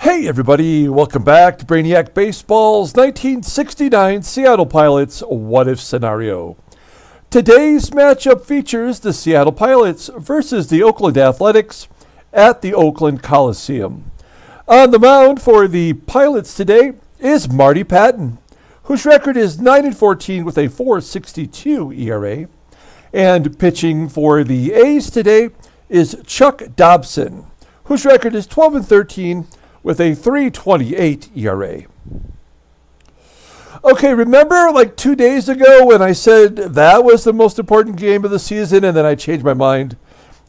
Hey everybody, welcome back to Brainiac Baseball's 1969 Seattle Pilots What If scenario. Today's matchup features the Seattle Pilots versus the Oakland Athletics at the Oakland Coliseum. On the mound for the Pilots today is Marty PATTIN, whose record is 9-14 with a 4.62 ERA. And pitching for the A's today is Chuck Dobson, whose record is 12-13 with a 3.28 ERA. Okay, remember like 2 days ago when I said that was the most important game of the season, and then I changed my mind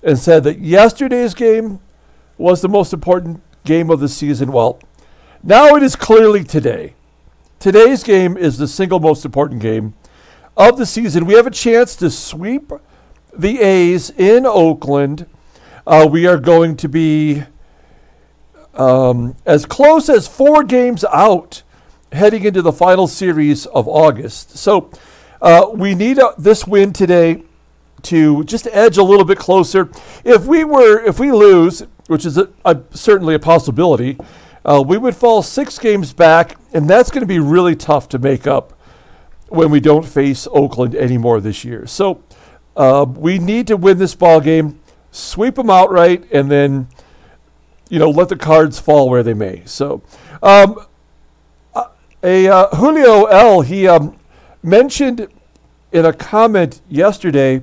and said that yesterday's game was the most important game of the season? Well, now it is clearly today. Today's game is the single most important game of the season. We have a chance to sweep the A's in Oakland. We are going to be as close as 4 games out heading into the final series of August. So we need this win today to just edge a little bit closer. If we lose, which is certainly a possibility, we would fall 6 games back, and that's going to be really tough to make up when we don't face Oakland anymore this year. So we need to win this ball game, sweep them outright, and then let the cards fall where they may. So Julio L., he mentioned in a comment yesterday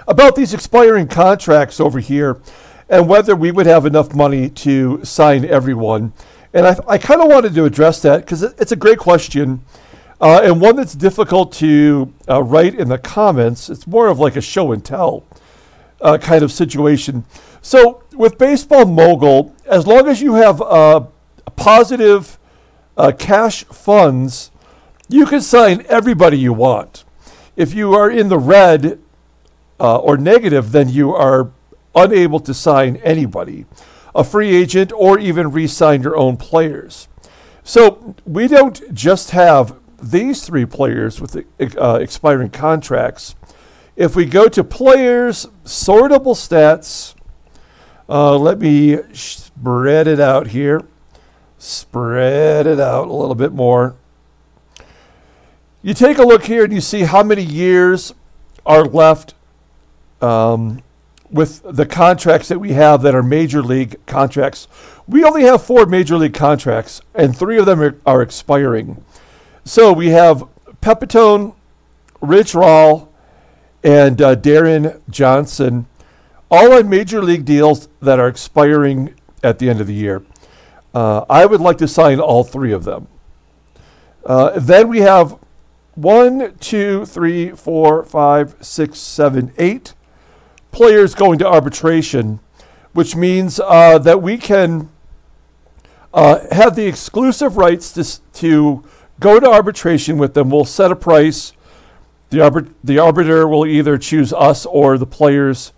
about these expiring contracts over here and whether we would have enough money to sign everyone. And I kind of wanted to address that because it's a great question and one that's difficult to write in the comments. It's more of like a show and tell kind of situation. So with Baseball Mogul, as long as you have positive cash funds, you can sign everybody you want. If you are in the red or negative, then you are unable to sign anybody, a free agent, or even re-sign your own players. So we don't just have these 3 players with expiring contracts. If we go to players, sortable stats, let me spread it out here. Spread it out a little bit more. You take a look here and you see how many years are left with the contracts that we have that are major league contracts. We only have 4 major league contracts, and 3 of them are expiring. So we have PEPITONE, Rich Rahl, and Deron Johnson, all on major league deals that are expiring at the end of the year. I would like to sign all 3 of them. Then we have 1, 2, 3, 4, 5, 6, 7, 8 players going to arbitration, which means that we can have the exclusive rights to go to arbitration with them. We'll set a price. The arbiter will either choose us or the players'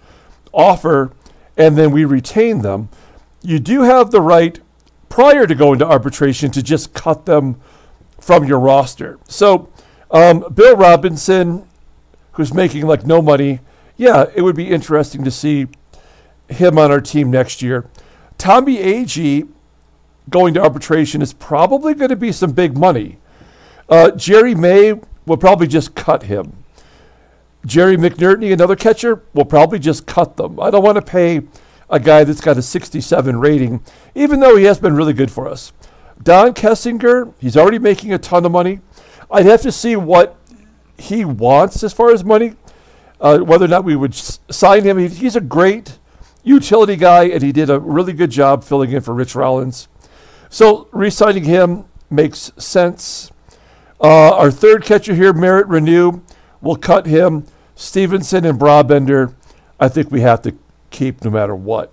offer, and then we retain them. You do have the right prior to going to arbitration to just cut them from your roster. So Bill Robinson, who's making like no money, yeah, it would be interesting to see him on our team next year. Tommie AG going to arbitration is probably going to be some big money. Jerry May will probably just cut him. Jerry McNERTNEY, another catcher, will probably just cut them. I don't want to pay a guy that's got a 67 rating, even though he has been really good for us. Don Kessinger, he's already making a ton of money. I'd have to see what he wants as far as money, whether or not we would sign him. He's a great utility guy, and he did a really good job filling in for Rich Rollins. So re-signing him makes sense. Our third catcher here, Merritt Renew, we'll cut him. Stevenson and Brabender, I think we have to keep no matter what.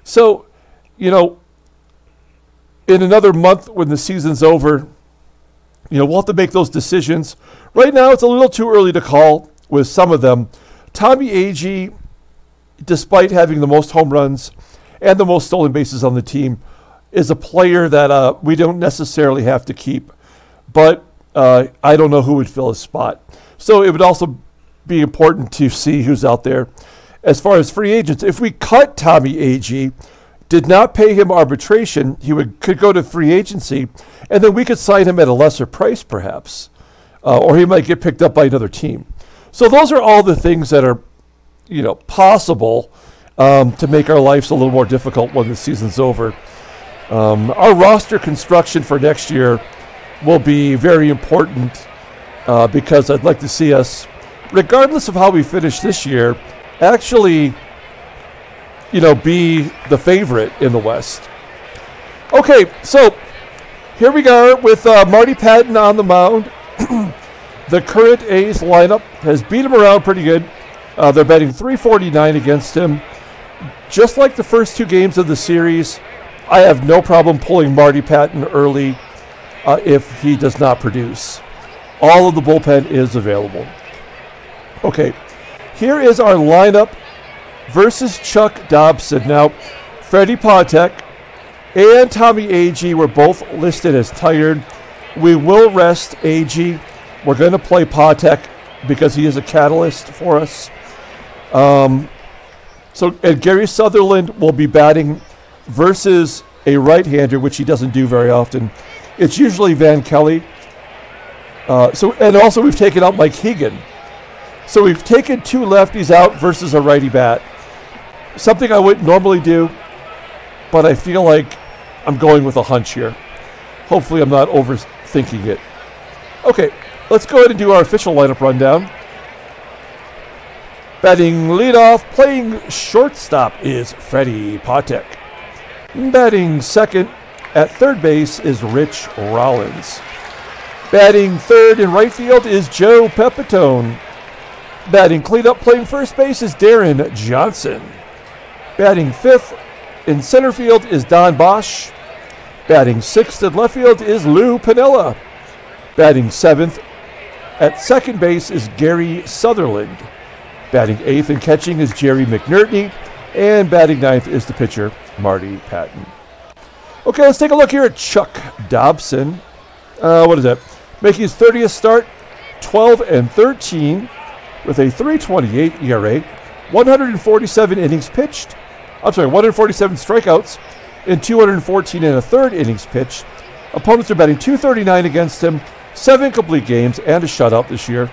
So, in another month when the season's over, we'll have to make those decisions. Right now, it's a little too early to call with some of them. Tommie AG, despite having the most home runs and the most stolen bases on the team, is a player that we don't necessarily have to keep. But I don't know who would fill his spot. So it would also be important to see who's out there as far as free agents. If we cut Tommie AG, did not pay him arbitration, he could go to free agency, and then we could sign him at a lesser price, perhaps. Or he might get picked up by another team. So those are all the things that are, possible to make our lives a little more difficult when the season's over. Our roster construction for next year will be very important because I'd like to see us, regardless of how we finish this year, actually, be the favorite in the West. Okay, so here we go with Marty PATTIN on the mound. The current A's lineup has beat him around pretty good. They're betting $3.49 against him. Just like the first two games of the series, I have no problem pulling Marty PATTIN early if he does not produce. All of the bullpen is available. Okay, here is our lineup versus Chuck Dobson. Now, Freddie PATEK and Tommie AG were both listed as tired. We will rest AG. We're going to play PATEK because he is a catalyst for us. And Gary Sutherland will be batting versus a right-hander, which he doesn't do very often. It's usually Van Kelly. And also we've taken out Mike Hegan. So we've taken two lefties out versus a righty bat. Something I wouldn't normally do, but I feel like I'm going with a hunch here. Hopefully I'm not overthinking it. Okay, let's go ahead and do our official lineup rundown. Batting leadoff, playing shortstop is Freddie PATEK. Batting second at third base is Rich Rollins. Batting third in right field is Joe PEPITONE. Batting cleanup, playing first base is Deron Johnson. Batting fifth in center field is Don BOSCH. Batting sixth in left field is Lou Piniella. Batting seventh at second base is Gary Sutherland. Batting eighth and catching is Jerry McNERTNEY. And batting ninth is the pitcher, Marty PATTIN. Okay, let's take a look here at Chuck Dobson. What is that? Making his 30th start, 12-13 with a 3.28 ERA, 147 innings pitched. 147 strikeouts in 214 and a third innings pitched. Opponents are batting .239 against him, 7 complete games, and a shutout this year.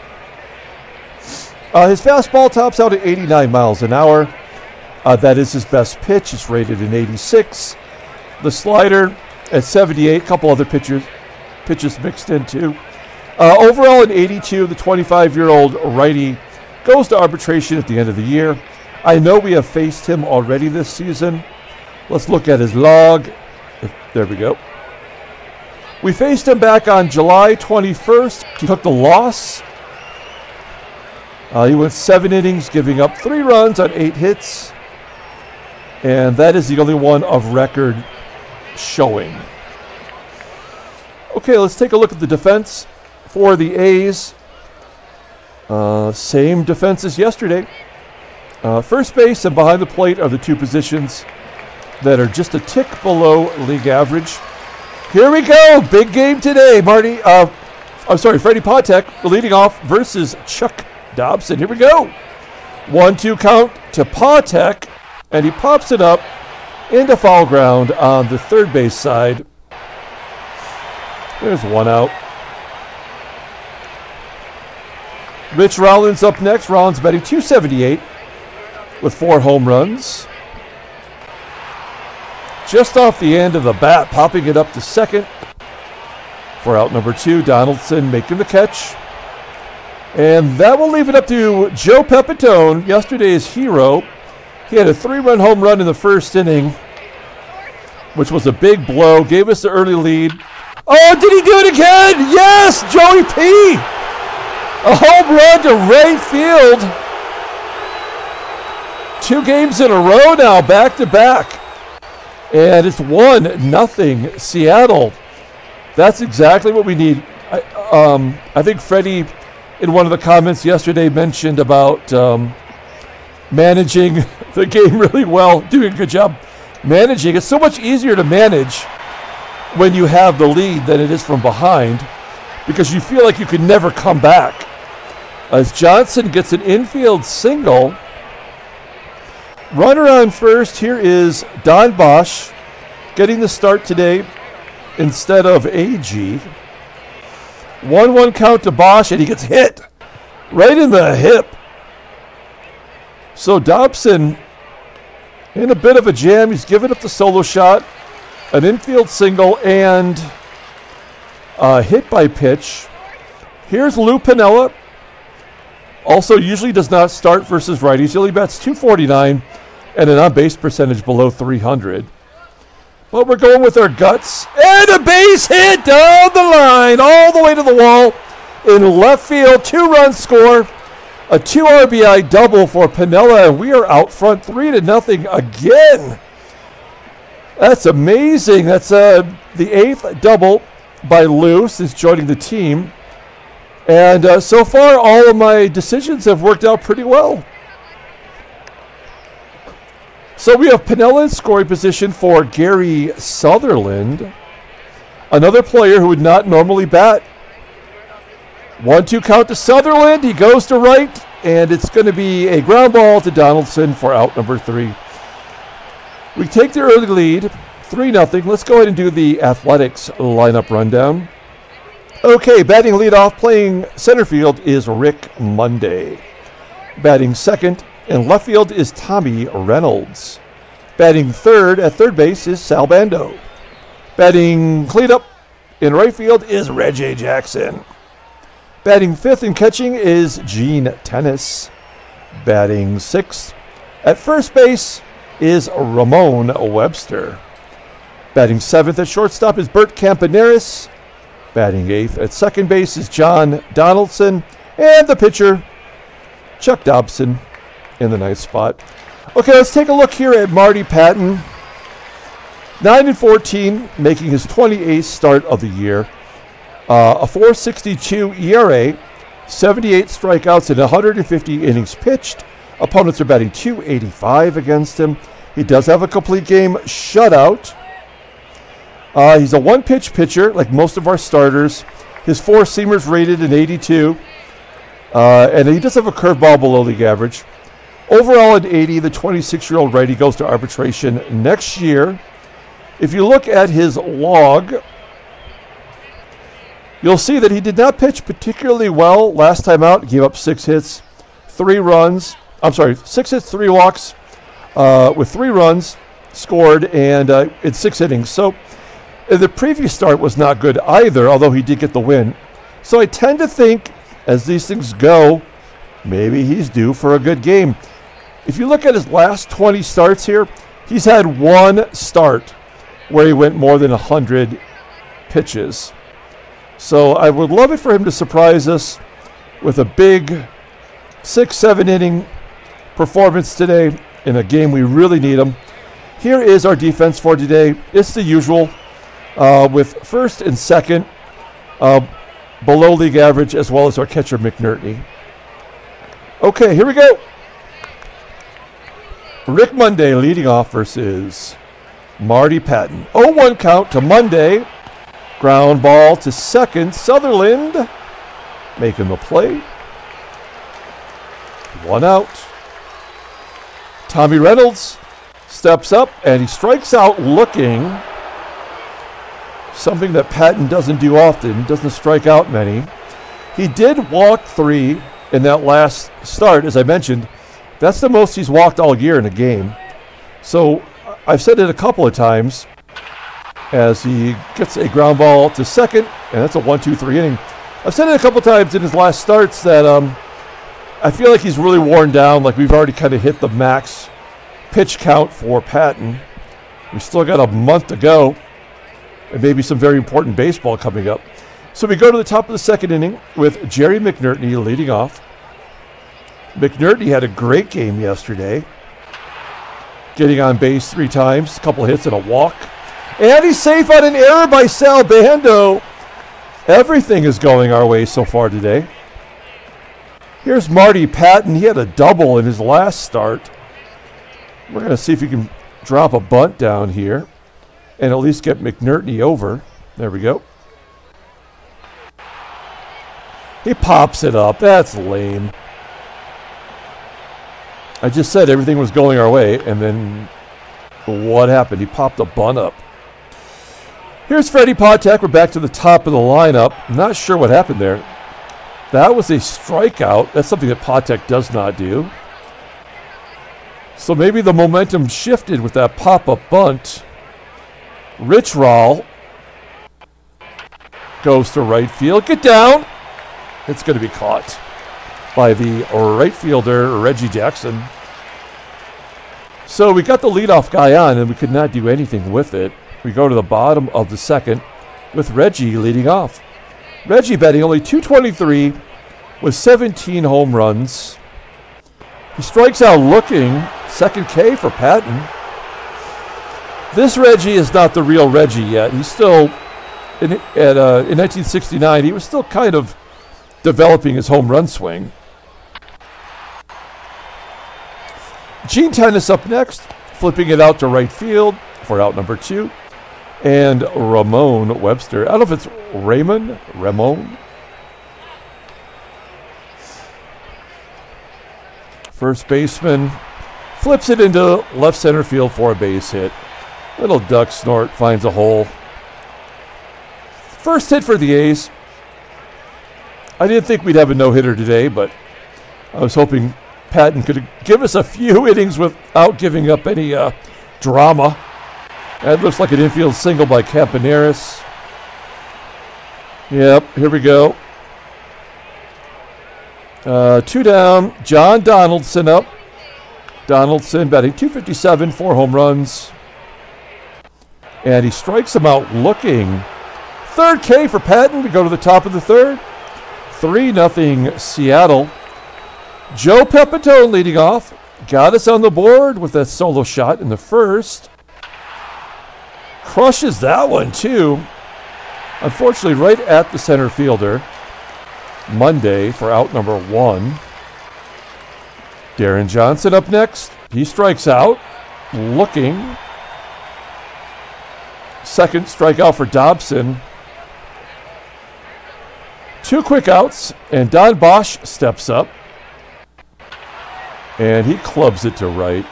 His fastball tops out at 89 miles an hour. That is his best pitch. It's rated an 86. The slider at 78. A couple other pitches mixed in too. Overall, an 82. The 25-year-old righty goes to arbitration at the end of the year. I know we have faced him already this season. Let's look at his log. There we go. We faced him back on July 21st. He took the loss. He went 7 innings, giving up 3 runs on 8 hits. And that is the only one of record showing. Okay, let's take a look at the defense for the A's. Same defense as yesterday. First base and behind the plate are the two positions that are just a tick below league average. Here we go. Big game today, Marty. Freddie PATEK leading off versus Chuck Dobson. Here we go. 1-2 count to PATEK, and he pops it up into foul ground on the third base side. There's one out. Rich Rollins up next. Rollins batting .278 with 4 home runs. Just off the end of the bat, popping it up to second. For out number 2, Donaldson making the catch. And that will leave it up to Joe PEPITONE, yesterday's hero. He had a 3-run home run in the first inning, which was a big blow. Gave us the early lead. Oh, did he do it again? Yes, Joey P. A home run to right field. 2 games in a row now, back to back. And it's 1-0 Seattle. That's exactly what we need. I think Freddie, in one of the comments yesterday, mentioned about managing the game really well, doing a good job managing. It's so much easier to manage when you have the lead than it is from behind, because you feel like you can never come back. As Johnson gets an infield single, Runner on first. Here is Don BOSCH getting the start today instead of AG. 1-1 count to BOSCH, and he gets hit right in the hip. So Dobson in a bit of a jam. He's given up the solo shot, an infield single, and hit by pitch. Here's Lou Piniella. Also usually does not start versus righties. He only bats .249 and an on-base percentage below .300. But we're going with our guts. And a base hit down the line, all the way to the wall in left field. 2-run score. A 2 RBI double for Piniella, and we are out front 3-0 again. That's amazing. That's the 8th double by Lou since joining the team. And so far, all of my decisions have worked out pretty well. So we have Piniella in scoring position for Gary Sutherland, another player who would not normally bat. 1-2 count to Sutherland. He goes to right, and it's going to be a ground ball to Donaldson for out number 3. We take the early lead, 3-0. Let's go ahead and do the Athletics lineup rundown. Okay, batting leadoff, playing center field is Rick Monday. Batting second in left field is Tommie Reynolds. Batting third at third base is Sal Bando. Batting cleanup in right field is Reggie Jackson. Batting fifth and catching is Gene Tennis. Batting sixth at first base is Ramon Webster. Batting seventh at shortstop is Bert Campaneris. Batting eighth at second base is John Donaldson. And the pitcher, Chuck Dobson, in the ninth spot. Okay, let's take a look here at Marty PATTIN. 9-14, making his 28th start of the year. A .462 ERA, 78 strikeouts, and 150 innings pitched. Opponents are batting .285 against him. He does have a complete game shutout. He's a one-pitch pitcher, like most of our starters. His four-seamers rated an 82. And he does have a curveball below league average. Overall at 80, the 26-year-old righty goes to arbitration next year. If you look at his log, you'll see that he did not pitch particularly well last time out. He gave up 6 hits, 3 runs. I'm sorry, 6 hits, 3 walks, with 3 runs scored and in 6 innings. So the previous start was not good either, although he did get the win. So I tend to think, as these things go, maybe he's due for a good game. If you look at his last 20 starts here, he's had 1 start where he went more than 100 pitches. So I would love it for him to surprise us with a big 6-7 inning performance today in a game we really need him. Here is our defense for today. It's the usual, with first and second below league average, as well as our catcher McNERTNEY. Okay, here we go. Rick Monday leading off versus Marty PATTIN. 0-1 count to Monday. Ground ball to second. Sutherland making the play. 1 out. Tommie Reynolds steps up and he strikes out looking. Something that PATTIN doesn't do often. Doesn't strike out many. He did walk 3 in that last start, as I mentioned. That's the most he's walked all year in a game. So I've said it a couple of times as he gets a ground ball to second, and that's a 1-2-3 inning. I've said it a couple of times in his last starts that I feel like he's really worn down, like we've already kind of hit the max pitch count for PATTIN. We still got a month to go, and maybe some very important baseball coming up. So we go to the top of the second inning with Jerry McNERTNEY leading off. McNERTNEY had a great game yesterday, getting on base 3 times, a couple of hits and a walk. And he's safe on an error by Sal Bando. Everything is going our way so far today. Here's Marty PATTIN. He had a double in his last start. We're going to see if he can drop a bunt down here and at least get McNERTNEY over. There we go. He pops it up. That's lame. I just said everything was going our way, and then what happened? He popped a bunt up. Here's Freddie PATEK. We're back to the top of the lineup. I'm not sure what happened there. That was a strikeout. That's something that PATEK does not do. So maybe the momentum shifted with that pop-up bunt. Rich Roll goes to right field. Get down. It's going to be caught by the right fielder, Reggie Jackson. So we got the leadoff guy on, and we could not do anything with it. We go to the bottom of the second with Reggie leading off. Reggie batting only .223 with 17 home runs. He strikes out looking. Second K for Patton. This Reggie is not the real Reggie yet. He's still, in 1969, he was still kind of developing his home run swing. Gene Tennis up next, flipping it out to right field for out number 2. And Ramon Webster. I don't know if it's Ramon. First baseman flips it into left center field for a base hit. Little duck snort finds a hole. First hit for the A's. I didn't think we'd have a no-hitter today, but I was hoping Patton could give us a few innings without giving up any drama. That looks like an infield single by CAMPANERIS. Yep, here we go. 2 down. John Donaldson up. Donaldson batting .257, 4 home runs. And he strikes him out looking. Third K for Patton. We go to the top of the third. 3-0 Seattle. Joe PEPITONE leading off. Got us on the board with that solo shot in the first. Crushes that one too. Unfortunately, right at the center fielder. Monday for out number 1. Deron Johnson up next. He strikes out. Looking. Second strikeout for Dobson. 2 quick outs, and Don Bosch steps up. And he clubs it to right.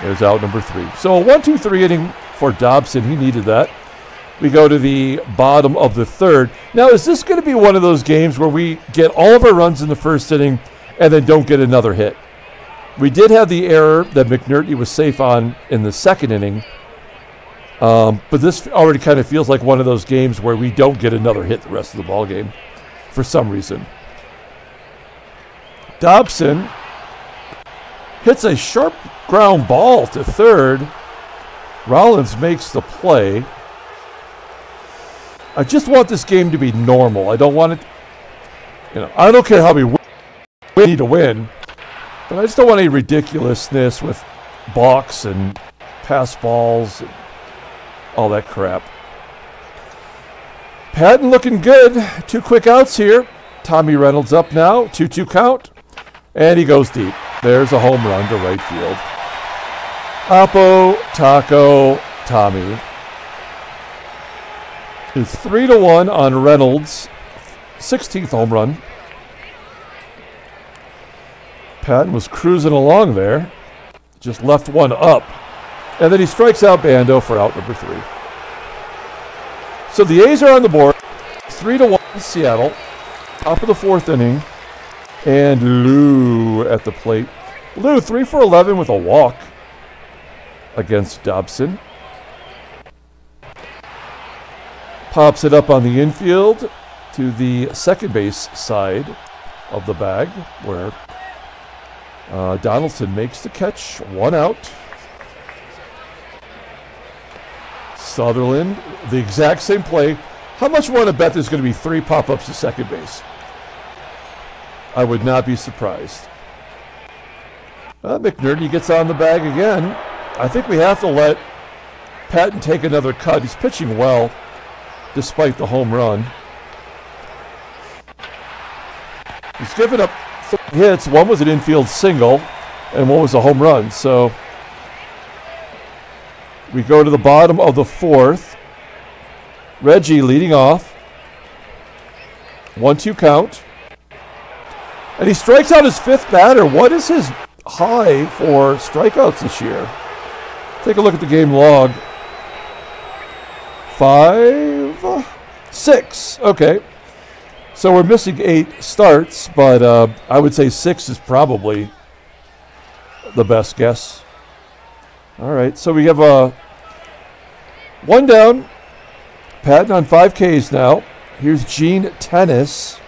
There's out number 3. So a 1-2-3 inning for Dobson. He needed that. We go to the bottom of the third. Now, is this going to be one of those games where we get all of our runs in the first inning and then don't get another hit? We did have the error that McNERTNEY was safe on in the second inning. But this already kind of feels like one of those games where we don't get another hit the rest of the ball game for some reason. Dobson hits a sharp ground ball to third. Rollins makes the play. I just want this game to be normal. I don't want it, I don't care how we win. We need to win. But I just don't want any ridiculousness with balks and pass balls and all that crap. Patton looking good. 2 quick outs here. Tommie Reynolds up now. 2-2 count. And he goes deep. There's a home run to right field. Oppo, Taco, Tommie. It's 3-1 on Reynolds. 16th home run. Patton was cruising along there. Just left one up. And then he strikes out Bando for out number 3. So the A's are on the board. 3-1 Seattle. Top of the 4th inning. And Lou at the plate. Lou 3 for 11 with a walk against Dobson. Pops it up on the infield to the second base side of the bag where Donaldson makes the catch. 1 out. Sutherland, the exact same play. How much you want to bet there's going to be 3 pop-ups to second base? I would not be surprised. McNERTNEY gets on the bag again. I think we have to let Patton take another cut. He's pitching well, despite the home run. He's given up 3 hits. 1 was an infield single, and 1 was a home run. So we go to the bottom of the 4th. Reggie leading off. 1-2 count. And he strikes out his 5th batter. What is his high for strikeouts this year? Take a look at the game log. 5, 6. Okay. So we're missing 8 starts, but I would say 6 is probably the best guess. All right, so we have a 1 down. Pattin on 5 Ks now. Here's Gene Tennis.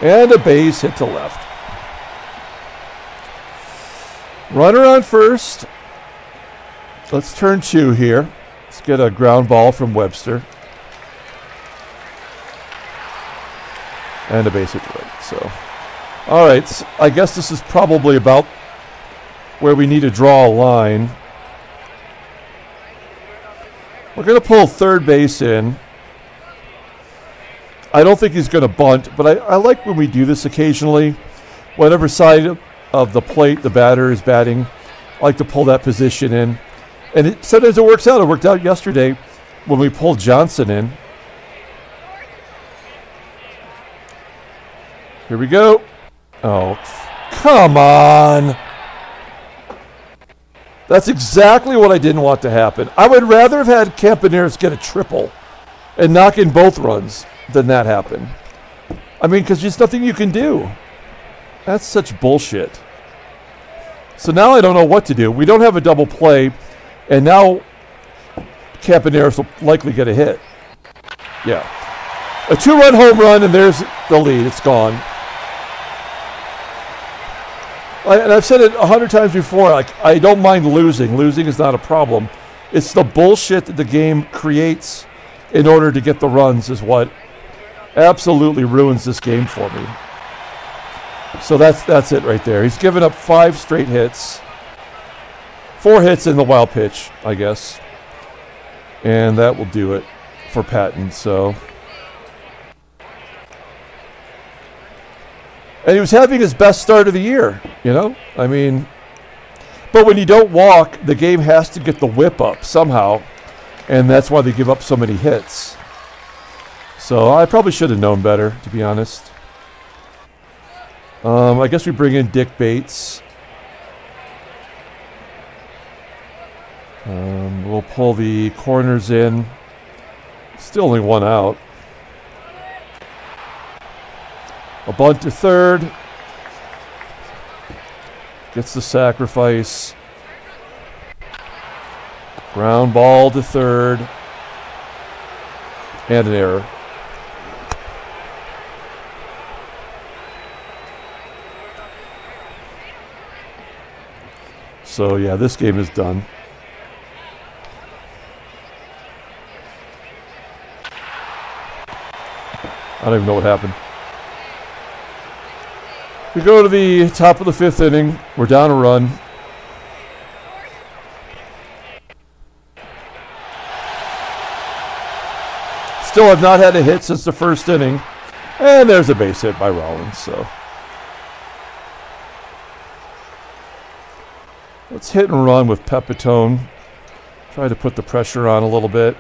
And a base hit to left. Runner on first. Let's turn 2 here. Let's get a ground ball from Webster. And a base hit to right. So, all right. So I guess this is probably about where we need to draw a line. We're going to pull third base in. I don't think he's going to bunt, but I like when we do this occasionally. Whatever side of the plate the batter is batting, I like to pull that position in. And sometimes it works out. It worked out yesterday when we pulled Johnson in. Here we go. Oh, come on. That's exactly what I didn't want to happen. I would rather have had CAMPANERIS get a triple and knock in both runs than that happen. I mean, because there's nothing you can do. That's such bullshit. So now I don't know what to do. We don't have a double play, and now CAMPANERIS will likely get a hit. Yeah. A 2-run home run, and there's the lead. It's gone. And I've said it 100 times before, like, I don't mind losing. Losing is not a problem. It's the bullshit that the game creates in order to get the runs is what absolutely ruins this game for me. So that's it right there. He's given up 5 straight hits. 4 hits in the wild pitch, I guess. And that will do it for Pattin. So, and he was having his best start of the year, you know? I mean, but when you don't walk, the game has to get the whip up somehow, and that's why they give up so many hits. So I probably should have known better, to be honest. I guess we bring in Dick Bates. We'll pull the corners in. Still only 1 out. A bunt to third. Gets the sacrifice. Ground ball to third. And an error. So yeah, this game is done. I don't even know what happened. We go to the top of the 5th inning. We're down a run. Still have not had a hit since the 1st inning. And there's a base hit by Rollins. So let's hit and run with PEPITONE. Try to put the pressure on a little bit.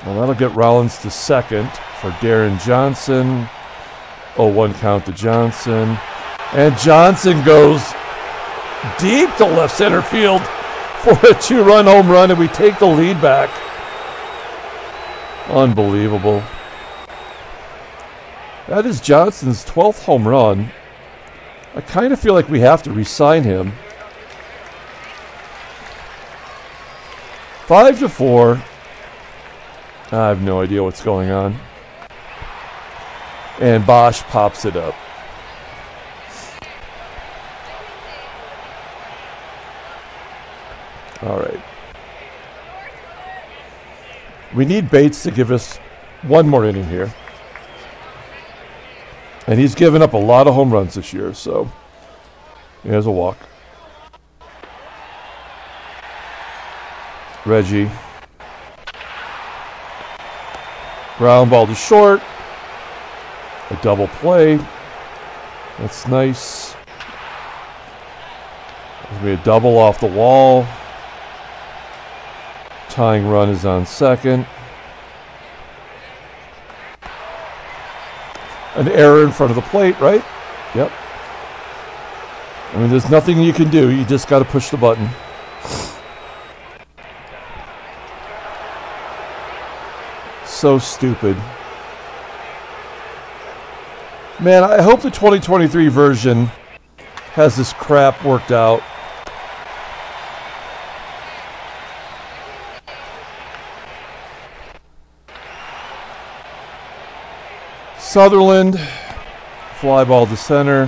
Well, that'll get Rollins to second for Deron Johnson. 0-1 count to Johnson. And Johnson goes deep to left center field for a 2-run home run, and we take the lead back. Unbelievable. That is Johnson's 12th home run. I kind of feel like we have to re-sign him. 5-4. I have no idea what's going on. And BOSCH pops it up. All right. We need Bates to give us 1 more inning here. And he's given up a lot of home runs this year, so here's a walk. Reggie. Ground ball to short. A double play. That's nice. There's going to be a double off the wall. Tying run is on second. an error in front of the plate, right? Yep. I mean, there's nothing you can do. You just got to push the button. So stupid. Man, I hope the 2023 version has this crap worked out. Sutherland, fly ball to center.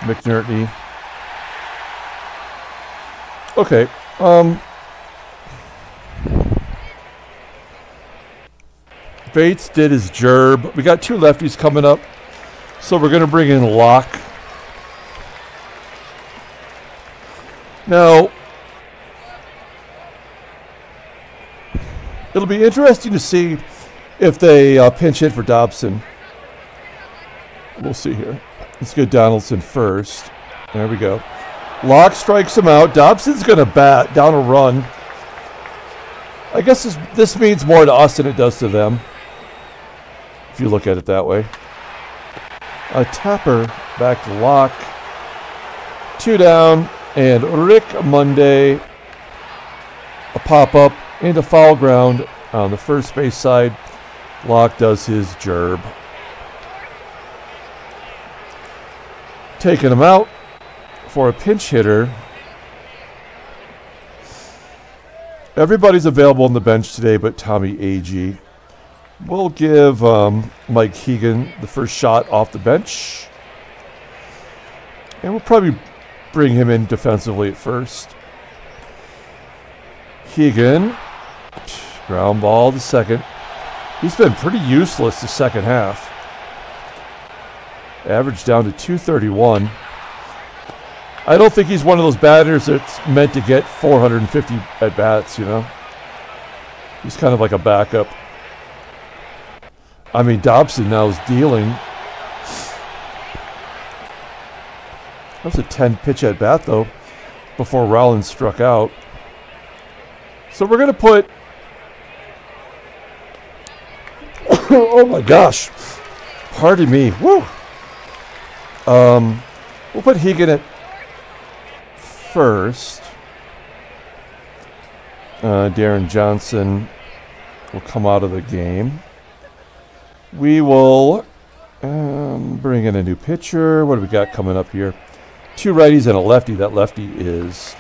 McNERTNEY. Okay. Bates did his gerb. We got two lefties coming up, so we're going to bring in Locke. Now, it'll be interesting to see if they pinch hit for Dobson. We'll see here. Let's get Donaldson first. There we go. Locke strikes him out. Dobson's going to bat down a run. I guess this means more to us than it does to them, if you look at it that way. A tapper back to Locke. 2 down. And Rick Monday. A pop-up into foul ground on the first base side. Locke does his gerb. Taking him out for a pinch hitter. Everybody's available on the bench today but Tommie A.G. We'll give Mike Hegan the first shot off the bench. And we'll probably bring him in defensively at first. Hegan, ground ball to second. He's been pretty useless the second half. Average down to 231. I don't think he's one of those batters that's meant to get 450 at-bats, you know. He's kind of like a backup. I mean, Dobson now is dealing. That was a 10-pitch at-bat, though, before Rollins struck out. So we're going to put... oh, my gosh. Pardon me. Woo! We'll put Hegan at first. Deron Johnson will come out of the game. We will bring in a new pitcher. What do we got coming up here? 2 righties and a lefty. That lefty is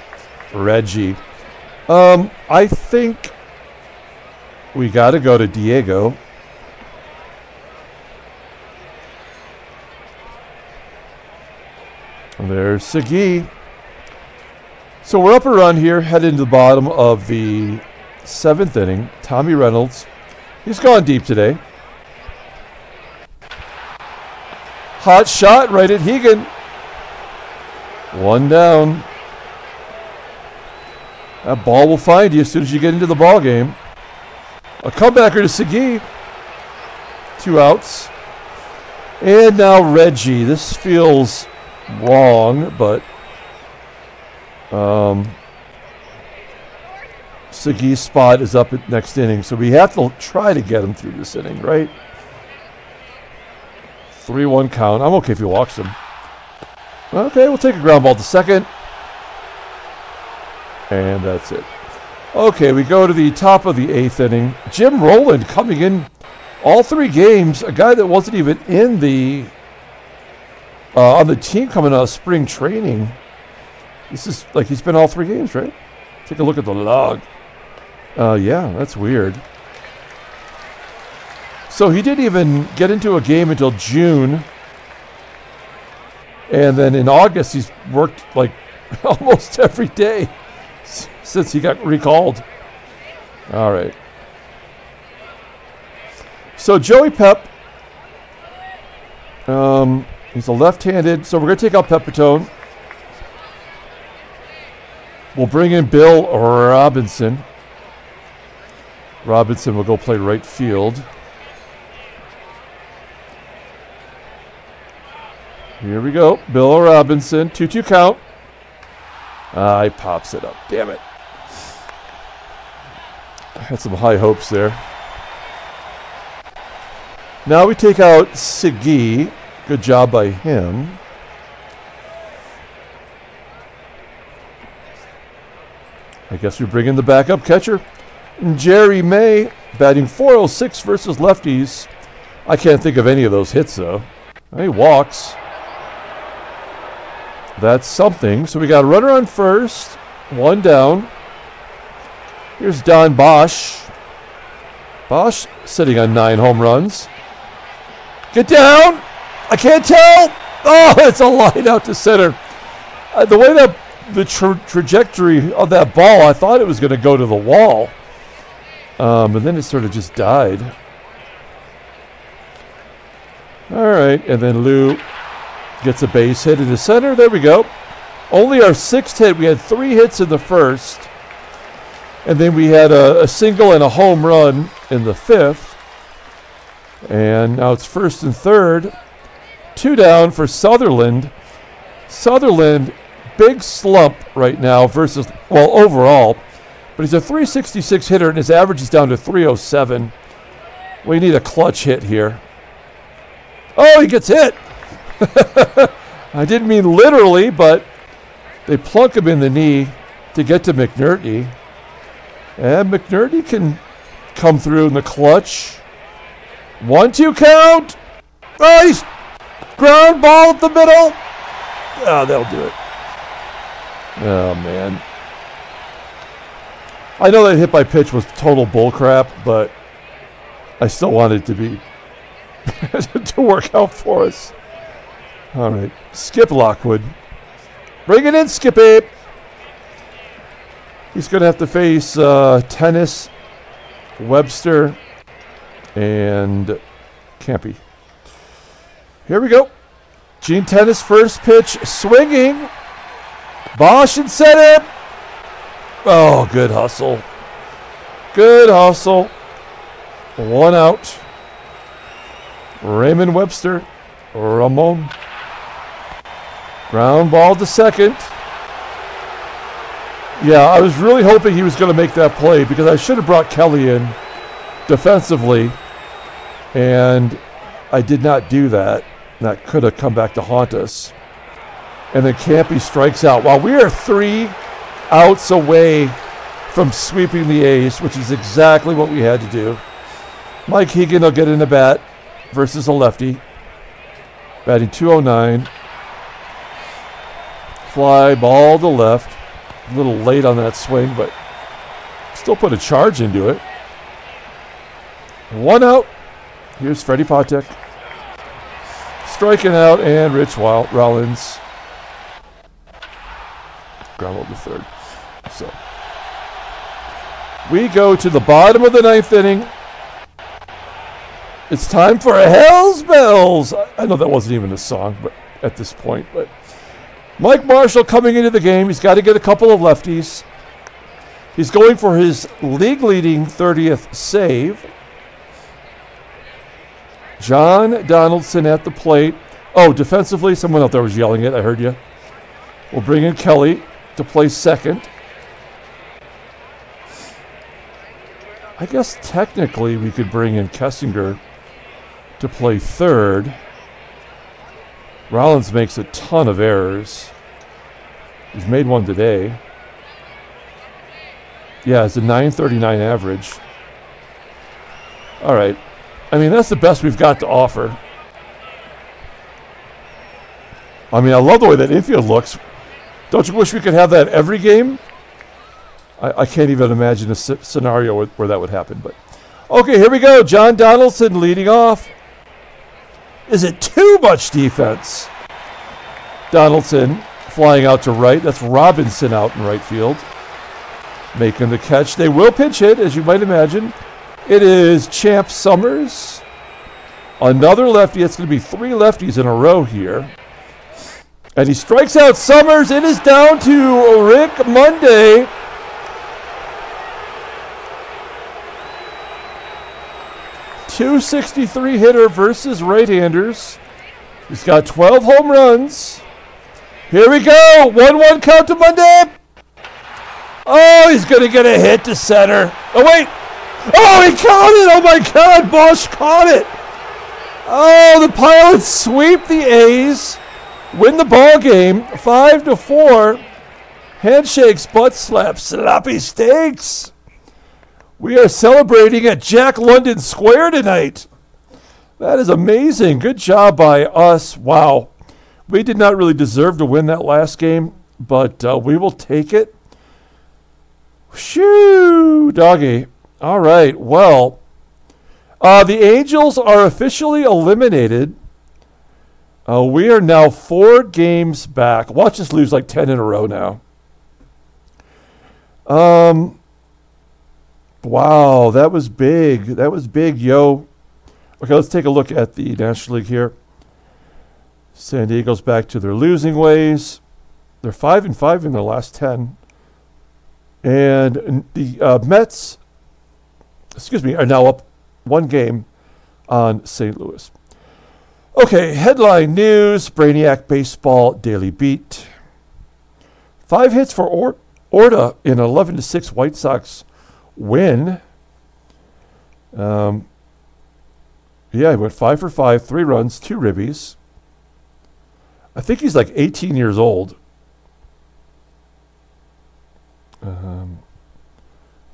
Reggie. I think we got to go to Diego. There's Segui. So we're up a run here, heading to the bottom of the 7th inning. Tommy Reynolds. He's gone deep today. Hot shot right at Hegan. 1 down. That ball will find you as soon as you get into the ball game. A comebacker to Segui. 2 outs. And now Reggie. This feels wrong, but Segui's spot is up at next inning, so we have to try to get him through this inning, right? 3-1 count. I'm okay if he walks him. Okay, we'll take a ground ball to second. And that's it. Okay, we go to the top of the 8th inning. Jim Rowland coming in all 3 games. A guy that wasn't even in the on the team coming out of spring training. This is like he's been all 3 games, right? Take a look at the log. Yeah, that's weird. So he didn't even get into a game until June. And then in August, he's worked like almost every day since he got recalled. All right. So Joey Pep. He's a left-handed, so we're going to take out PEPITONE. We'll bring in Bill Robinson. Robinson will go play right field. Here we go. Bill Robinson. 2-2 count. He pops it up. Damn it. Had some high hopes there. Now we take out Sigi. Good job by him. I guess we bring in the backup catcher. Jerry May batting .406 versus lefties. I can't think of any of those hits though. He walks. That's something. So we got a runner on first. One down. Here's Don Bosch. Bosch sitting on 9 home runs. Get down! I can't tell! Oh, it's a line out to center. The way that the trajectory of that ball, I thought it was going to go to the wall. And then it sort of just died. All right, and then Lou gets a base hit in the center. There we go. Only our 6th hit. We had 3 hits in the first. And then we had a single and a home run in the 5th. And now it's 1st and 3rd. 2 down for Sutherland. Sutherland, big slump right now versus, well, overall. But he's a .366 hitter, and his average is down to .307. We need a clutch hit here. Oh, he gets hit. I didn't mean literally, but they plunk him in the knee to get to McNERTNEY. And McNERTNEY can come through in the clutch. 1-2 count. Oh, he's ground ball up the middle. Oh, that'll do it. Oh, man. I know that hit by pitch was total bullcrap, but I still wanted it to be to work out for us. All right, Skip Lockwood. Bring it in, Skippy. He's going to have to face TENACE, Webster, and Campy. Here we go. Gene Tennis first pitch, swinging. Bosch and center. Oh, good hustle. Good hustle. 1 out. Raymond Webster. Ramon. Ground ball to second. Yeah, I was really hoping he was going to make that play because I should have brought Kelly in defensively, and I did not do that. That could have come back to haunt us. And then Campy strikes out. While we are 3 outs away from sweeping the A's, which is exactly what we had to do. Mike Hegan will get in the bat versus a lefty. Batting .209. Fly ball to left. A little late on that swing, but still put a charge into it. 1 out. Here's Freddie PATTIN. Striking out, and Rich Rollins. Ground ball to third. So we go to the bottom of the 9th inning. It's time for a Hell's Bells. I know that wasn't even a song, but at this point, but Mike Marshall coming into the game. He's got to get a couple of lefties. He's going for his league-leading 30th save. John Donaldson at the plate. Oh, defensively, someone out there was yelling it. I heard you. We'll bring in Kelly to play second. I guess technically we could bring in Kessinger to play third. Rollins makes a ton of errors. He's made one today. Yeah, it's a .939 average. All right. I mean, that's the best we've got to offer. I mean, I love the way that infield looks. Don't you wish we could have that every game? I can't even imagine a scenario where that would happen. But okay, here we go. John Donaldson leading off. Is it too much defense? Donaldson flying out to right. That's Robinson out in right field. Making the catch. They will pinch hit, as you might imagine. It is Champ Summers. Another lefty. It's going to be 3 lefties in a row here. And he strikes out Summers. It is down to Rick Monday. .263 hitter versus right-handers. He's got 12 home runs. Here we go. 1-1 count to Monday. Oh, he's going to get a hit to center. Oh, wait. Oh, he caught it! Oh my God, BOSCH caught it! Oh, the Pilots sweep the A's, win the ball game, 5-4. Handshakes, butt slaps, sloppy steaks. We are celebrating at Jack London Square tonight. That is amazing. Good job by us. Wow. We did not really deserve to win that last game, but we will take it. Shoo, doggy. All right, well, the Angels are officially eliminated. We are now 4 games back. Watch us lose like 10 in a row now. Wow, that was big. That was big, yo. Okay, let's take a look at the National League here. San Diego's back to their losing ways. They're 5-5 in their last 10. And the Mets, are now up 1 game on St. Louis. Okay, headline news, Brainiac Baseball Daily Beat. 5 hits for Orta in an 11-6 White Sox win. Yeah, he went 5 for 5, 3 runs, 2 ribbies. I think he's like 18 years old.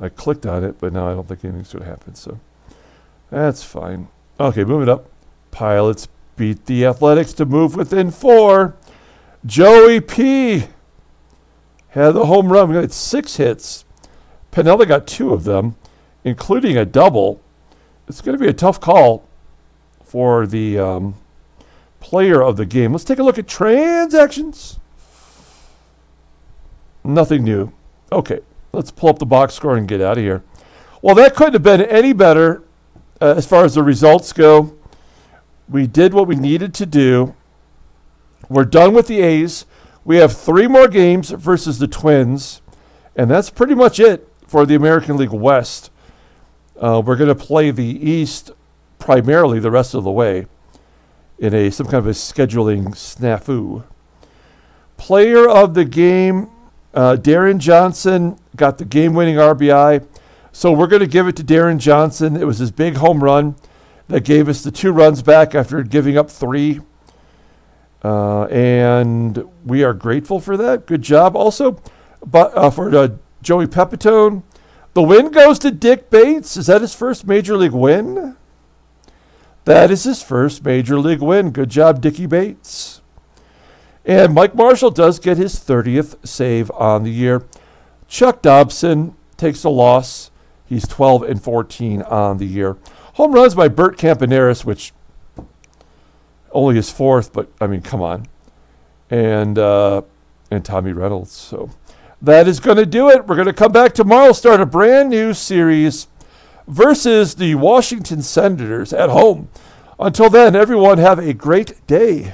I clicked on it, but now I don't think anything's going to happen, so that's fine. Okay, moving up. Pilots beat the Athletics to move within 4. Joey P. had the home run. We got 6 hits. PINIELLA got 2 of them, including a double. It's going to be a tough call for the player of the game. Let's take a look at transactions. Nothing new. Okay, let's pull up the box score and get out of here. Well, that couldn't have been any better as far as the results go. We did what we needed to do. We're done with the A's. We have 3 more games versus the Twins, and that's pretty much it for the American League West. We're going to play the East primarily the rest of the way in some kind of a scheduling snafu. Player of the game, Deron Johnson got the game-winning RBI. So we're going to give it to Deron Johnson. It was his big home run that gave us the 2 runs back after giving up 3. And we are grateful for that. Good job. Also, for Joey Pepitone, the win goes to Dick Bates. Is that his first Major League win? That is his first Major League win. Good job, Dickie Bates. And Mike Marshall does get his 30th save on the year. Chuck Dobson takes a loss. He's 12-14 on the year. Home runs by Bert CAMPANERIS, which only his 4th, but I mean, come on. And Tommie Reynolds. So that is going to do it. We're going to come back tomorrow, start a brand new series versus the Washington Senators at home. Until then, everyone have a great day.